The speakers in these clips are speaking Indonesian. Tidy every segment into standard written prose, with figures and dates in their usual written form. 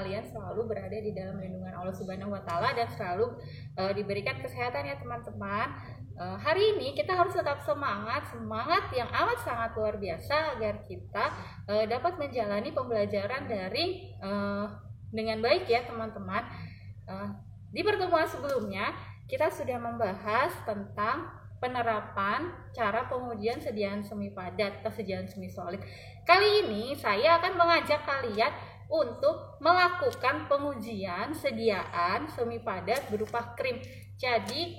kalian selalu berada di dalam lindungan Allah Subhanahu wa Ta'ala dan selalu diberikan kesehatan ya teman-teman. Hari ini kita harus tetap semangat yang amat sangat luar biasa agar kita dapat menjalani pembelajaran daring dengan baik ya teman-teman. Di pertemuan sebelumnya kita sudah membahas tentang penerapan cara pengujian sediaan semi padat atau sediaan semi solid. Kali ini saya akan mengajak kalian untuk melakukan pengujian sediaan semi padat berupa krim. Jadi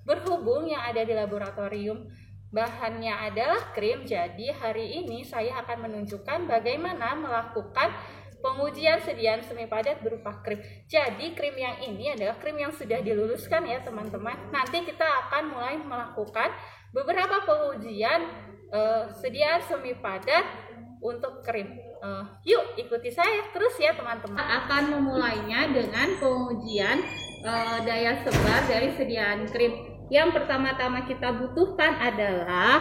berhubung yang ada di laboratorium bahannya adalah krim, jadi hari ini saya akan menunjukkan bagaimana melakukan pengujian sediaan semi padat berupa krim. Jadi krim yang ini adalah krim yang sudah diluluskan ya teman-teman. Nanti kita akan mulai melakukan beberapa pengujian sediaan semi padat untuk krim. Yuk ikuti saya terus ya teman-teman. Akan memulainya dengan pengujian daya sebar dari sediaan krim. Yang pertama-tama kita butuhkan adalah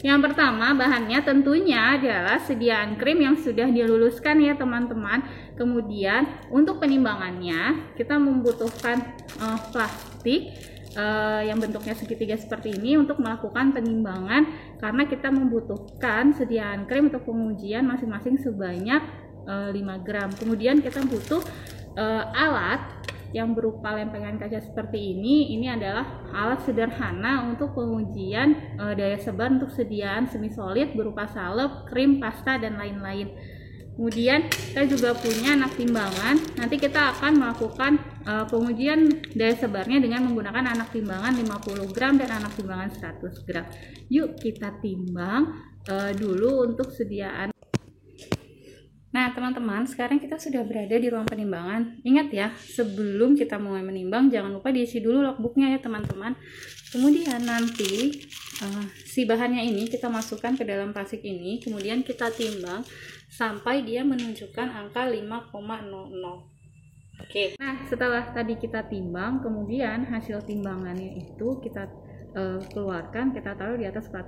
yang pertama bahannya tentunya adalah sediaan krim yang sudah diluluskan ya teman-teman. Kemudian untuk penimbangannya kita membutuhkan plastik yang bentuknya segitiga seperti ini untuk melakukan penimbangan, karena kita membutuhkan sediaan krim untuk pengujian masing-masing sebanyak 5 gram. Kemudian kita butuh alat yang berupa lempengan kaca seperti ini. Ini adalah alat sederhana untuk pengujian daya sebar untuk sediaan semi solid berupa salep, krim, pasta, dan lain-lain. Kemudian kita juga punya anak timbangan. Nanti kita akan melakukan pengujian daya sebarnya dengan menggunakan anak timbangan 50 gram dan anak timbangan 100 gram. Yuk kita timbang dulu untuk sediaan. Nah teman-teman, sekarang kita sudah berada di ruang penimbangan. Ingat ya, sebelum kita mulai menimbang jangan lupa diisi dulu logbooknya ya teman-teman. Kemudian nanti si bahannya ini kita masukkan ke dalam plastik ini, kemudian kita timbang sampai dia menunjukkan angka 5,00. Oke. Nah setelah tadi kita timbang, kemudian hasil timbangannya itu kita keluarkan, kita taruh di atas plat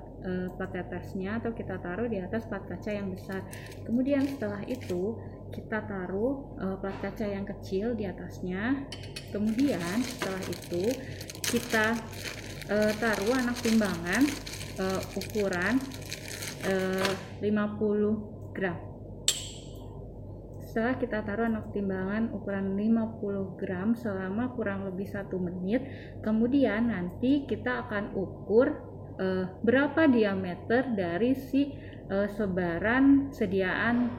tetesnya atau kita taruh di atas plat kaca yang besar. Kemudian setelah itu kita taruh plat kaca yang kecil di atasnya. Kemudian setelah itu kita taruh anak timbangan ukuran 50 gram. Setelah kita taruh anak timbangan ukuran 50 gram selama kurang lebih 1 menit, kemudian nanti kita akan ukur berapa diameter dari si sebaran sediaan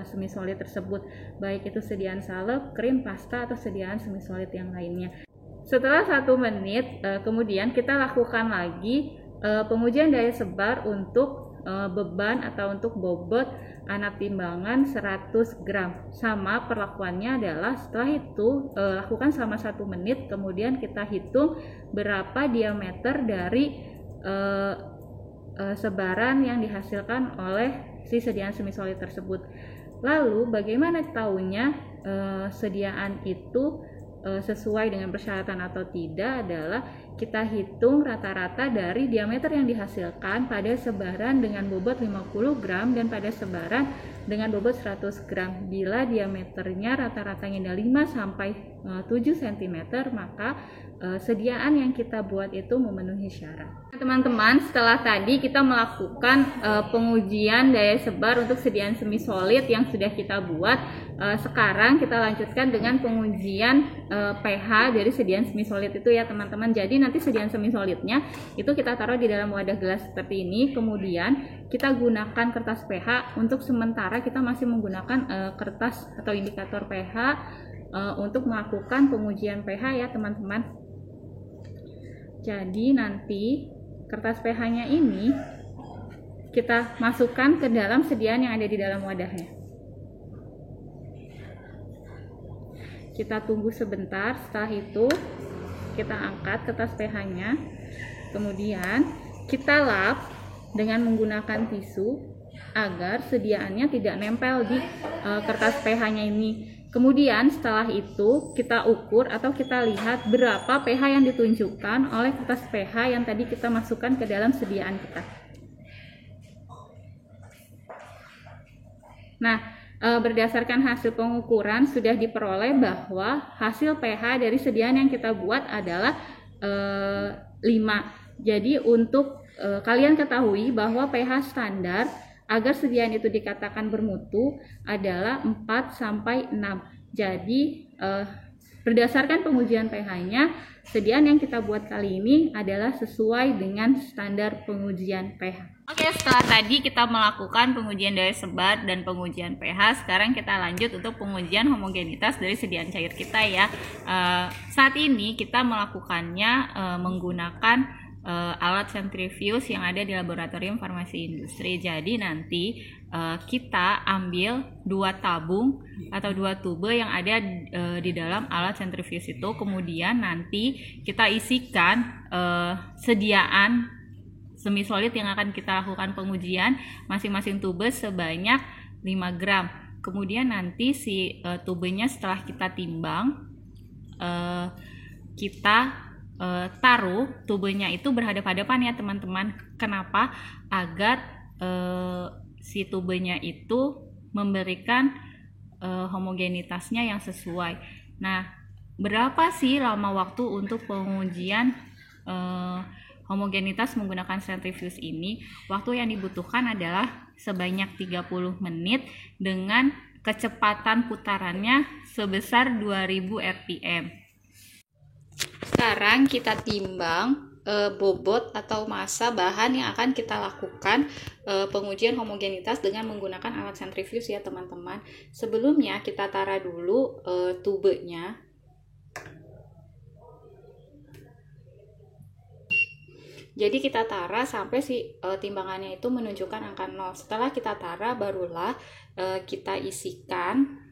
semi solid tersebut, baik itu sediaan salep, krim, pasta, atau sediaan semi solid yang lainnya. Setelah 1 menit kemudian kita lakukan lagi pengujian daya sebar untuk beban atau untuk bobot anak timbangan 100 gram. Sama perlakuannya adalah setelah itu lakukan selama 1 menit, kemudian kita hitung berapa diameter dari sebaran yang dihasilkan oleh si sediaan semi solid tersebut. Lalu bagaimana tahunya sediaan itu sesuai dengan persyaratan atau tidak adalah kita hitung rata-rata dari diameter yang dihasilkan pada sebaran dengan bobot 50 gram dan pada sebaran dengan bobot 100 gram. Bila diameternya rata-ratanya dari 5 sampai 7 cm, maka sediaan yang kita buat itu memenuhi syarat. Teman-teman, setelah tadi kita melakukan pengujian daya sebar untuk sediaan semi solid yang sudah kita buat, sekarang kita lanjutkan dengan pengujian pH dari sediaan semi solid itu ya teman-teman. Jadi nanti sediaan semi solidnya itu kita taruh di dalam wadah gelas seperti ini, kemudian kita gunakan kertas pH. Untuk sementara kita masih menggunakan kertas atau indikator pH untuk melakukan pengujian pH ya teman-teman. Jadi nanti kertas pH-nya ini kita masukkan ke dalam sediaan yang ada di dalam wadahnya. Kita tunggu sebentar, setelah itu kita angkat kertas pH-nya, kemudian kita lap dengan menggunakan tisu agar sediaannya tidak nempel di kertas pH-nya ini. Kemudian setelah itu kita ukur atau kita lihat berapa pH yang ditunjukkan oleh kertas pH yang tadi kita masukkan ke dalam sediaan kita. Nah, berdasarkan hasil pengukuran sudah diperoleh bahwa hasil pH dari sediaan yang kita buat adalah 5. Jadi untuk kalian ketahui bahwa pH standar agar sediaan itu dikatakan bermutu adalah 4 sampai 6. Jadi berdasarkan pengujian pH-nya, sediaan yang kita buat kali ini adalah sesuai dengan standar pengujian pH. Oke, setelah tadi kita melakukan pengujian daya sebar dan pengujian pH, sekarang kita lanjut untuk pengujian homogenitas dari sediaan cair kita ya. Saat ini kita melakukannya menggunakan alat sentrifuge yang ada di laboratorium farmasi industri. Jadi nanti kita ambil 2 tabung atau 2 tube yang ada di dalam alat sentrifuge itu, kemudian nanti kita isikan sediaan semi solid yang akan kita lakukan pengujian masing-masing tube sebanyak 5 gram. Kemudian nanti si tubenya setelah kita timbang, kita taruh tubenya itu berhadap-hadapan ya teman-teman. Kenapa? Agar si tubenya itu memberikan homogenitasnya yang sesuai. Nah, berapa sih lama waktu untuk pengujian homogenitas menggunakan sentrifuge ini? Waktu yang dibutuhkan adalah sebanyak 30 menit dengan kecepatan putarannya sebesar 2000 rpm. Sekarang kita timbang bobot atau massa bahan yang akan kita lakukan pengujian homogenitas dengan menggunakan alat sentrifuge ya teman-teman. Sebelumnya kita taruh dulu tubenya. Jadi kita tara sampai si timbangannya itu menunjukkan angka 0. Setelah kita tara, barulah kita isikan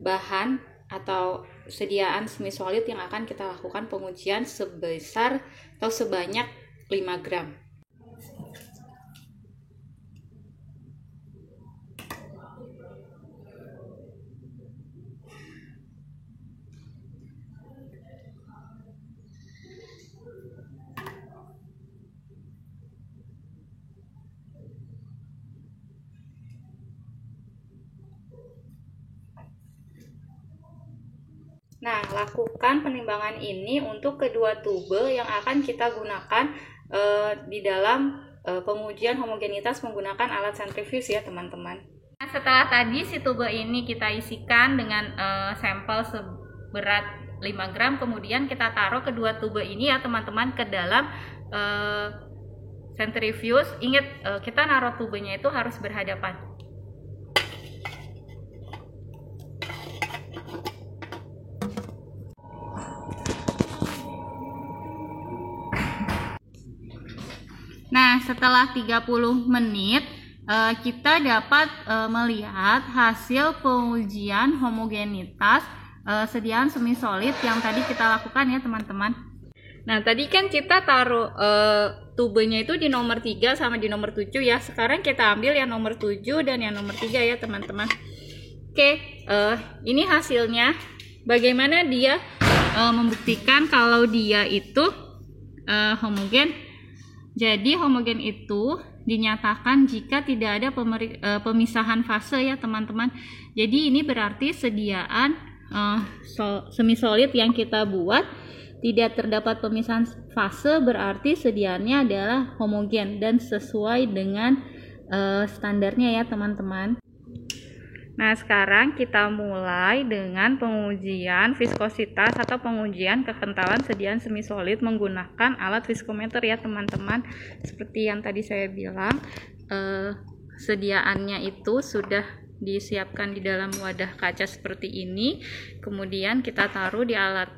bahan atau sediaan semi solid yang akan kita lakukan pengujian sebesar atau sebanyak 5 gram. Nah, lakukan penimbangan ini untuk kedua tube yang akan kita gunakan di dalam pengujian homogenitas menggunakan alat sentrifuge ya teman-teman. Nah, setelah tadi si tube ini kita isikan dengan sampel seberat 5 gram, kemudian kita taruh kedua tube ini ya teman-teman ke dalam sentrifuge. Ingat, kita naruh tubenya itu harus berhadapan. Nah, setelah 30 menit kita dapat melihat hasil pengujian homogenitas sediaan semi solid yang tadi kita lakukan ya teman-teman. Nah, tadi kan kita taruh tubenya itu di nomor 3 sama di nomor 7 ya. Sekarang kita ambil yang nomor 7 dan yang nomor 3 ya teman-teman. Oke, ini hasilnya. Bagaimana dia membuktikan kalau dia itu homogen? Jadi homogen itu dinyatakan jika tidak ada pemisahan fase ya teman-teman. Jadi ini berarti sediaan semi solid yang kita buat tidak terdapat pemisahan fase, berarti sediaannya adalah homogen dan sesuai dengan standarnya ya teman-teman. Nah, sekarang kita mulai dengan pengujian viskositas atau pengujian kekentalan sediaan semi solid menggunakan alat viskometer ya teman-teman. Seperti yang tadi saya bilang, sediaannya itu sudah disiapkan di dalam wadah kaca seperti ini. Kemudian kita taruh di alat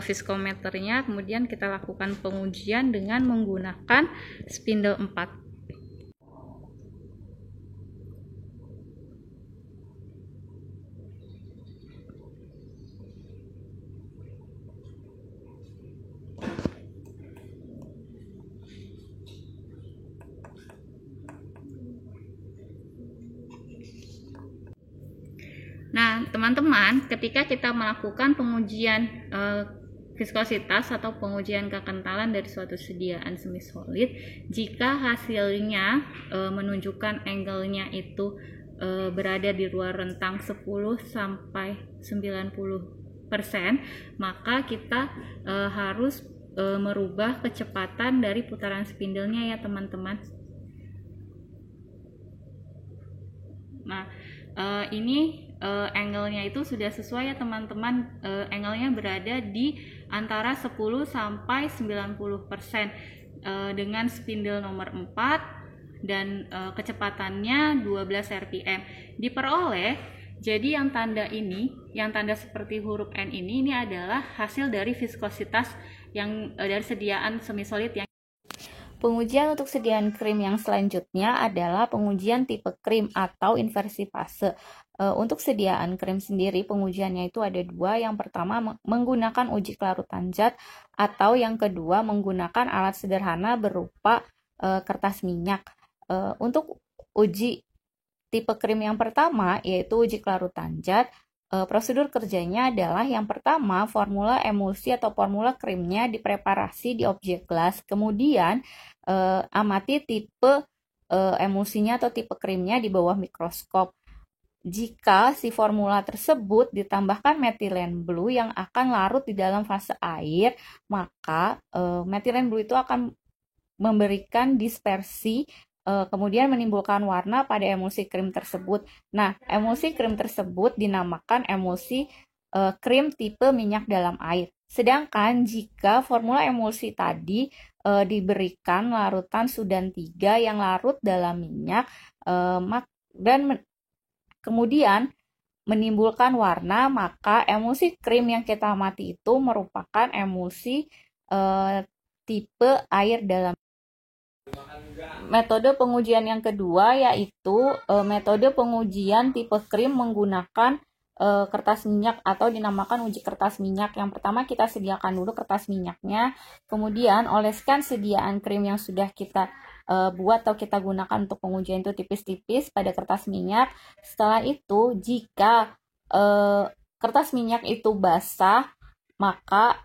viskometernya, kemudian kita lakukan pengujian dengan menggunakan spindle 4. Nah, teman-teman, ketika kita melakukan pengujian viskositas atau pengujian kekentalan dari suatu sediaan semi solid, jika hasilnya menunjukkan angle-nya itu berada di luar rentang 10 sampai 90%, maka kita harus merubah kecepatan dari putaran spindlenya ya teman-teman. Nah, ini angle-nya itu sudah sesuai ya teman-teman. Angle-nya berada di antara 10 sampai 90% dengan spindle nomor 4 dan kecepatannya 12 rpm. Diperoleh, jadi yang tanda ini, yang tanda seperti huruf N ini adalah hasil dari viskositas yang dari sediaan semi solid yang. Pengujian untuk sediaan krim yang selanjutnya adalah pengujian tipe krim atau inversi fase. Untuk sediaan krim sendiri, pengujiannya itu ada dua. Yang pertama menggunakan uji kelarutan zat, atau yang kedua menggunakan alat sederhana berupa kertas minyak. Untuk uji tipe krim yang pertama, yaitu uji kelarutan zat, prosedur kerjanya adalah yang pertama, formula emulsi atau formula krimnya dipreparasi di objek gelas, kemudian amati tipe emulsinya atau tipe krimnya di bawah mikroskop. Jika si formula tersebut ditambahkan metilen blue yang akan larut di dalam fase air, maka metilen blue itu akan memberikan dispersi, kemudian menimbulkan warna pada emulsi krim tersebut. Nah, emulsi krim tersebut dinamakan emulsi krim tipe minyak dalam air. Sedangkan jika formula emulsi tadi diberikan larutan Sudan 3 yang larut dalam minyak dan kemudian menimbulkan warna, maka emulsi krim yang kita amati itu merupakan emulsi tipe air dalam. Metode pengujian yang kedua yaitu metode pengujian tipe krim menggunakan kertas minyak atau dinamakan uji kertas minyak. Yang pertama kita sediakan dulu kertas minyaknya, kemudian oleskan sediaan krim yang sudah kita buat atau kita gunakan untuk pengujian itu tipis-tipis pada kertas minyak. Setelah itu jika kertas minyak itu basah, maka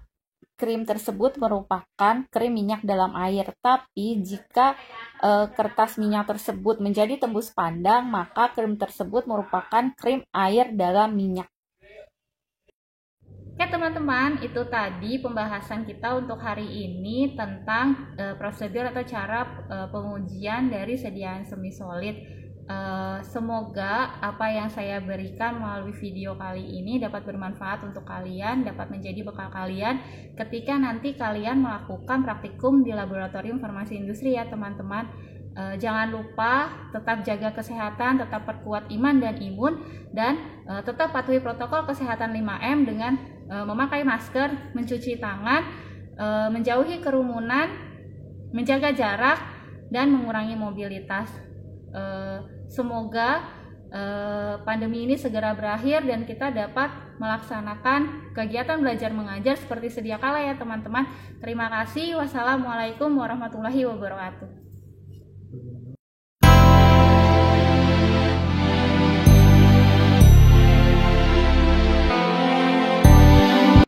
krim tersebut merupakan krim minyak dalam air. Tapi jika kertas minyak tersebut menjadi tembus pandang, maka krim tersebut merupakan krim air dalam minyak. Oke teman-teman, itu tadi pembahasan kita untuk hari ini tentang prosedur atau cara pengujian dari sediaan semi solid. Semoga apa yang saya berikan melalui video kali ini dapat bermanfaat untuk kalian, dapat menjadi bekal kalian ketika nanti kalian melakukan praktikum di laboratorium farmasi industri ya teman-teman. Jangan lupa tetap jaga kesehatan, tetap perkuat iman dan imun, dan tetap patuhi protokol kesehatan 5M dengan memakai masker, mencuci tangan, menjauhi kerumunan, menjaga jarak, dan mengurangi mobilitas. Semoga pandemi ini segera berakhir dan kita dapat melaksanakan kegiatan belajar mengajar seperti sedia kala ya teman-teman. Terima kasih. Wassalamualaikum warahmatullahi wabarakatuh.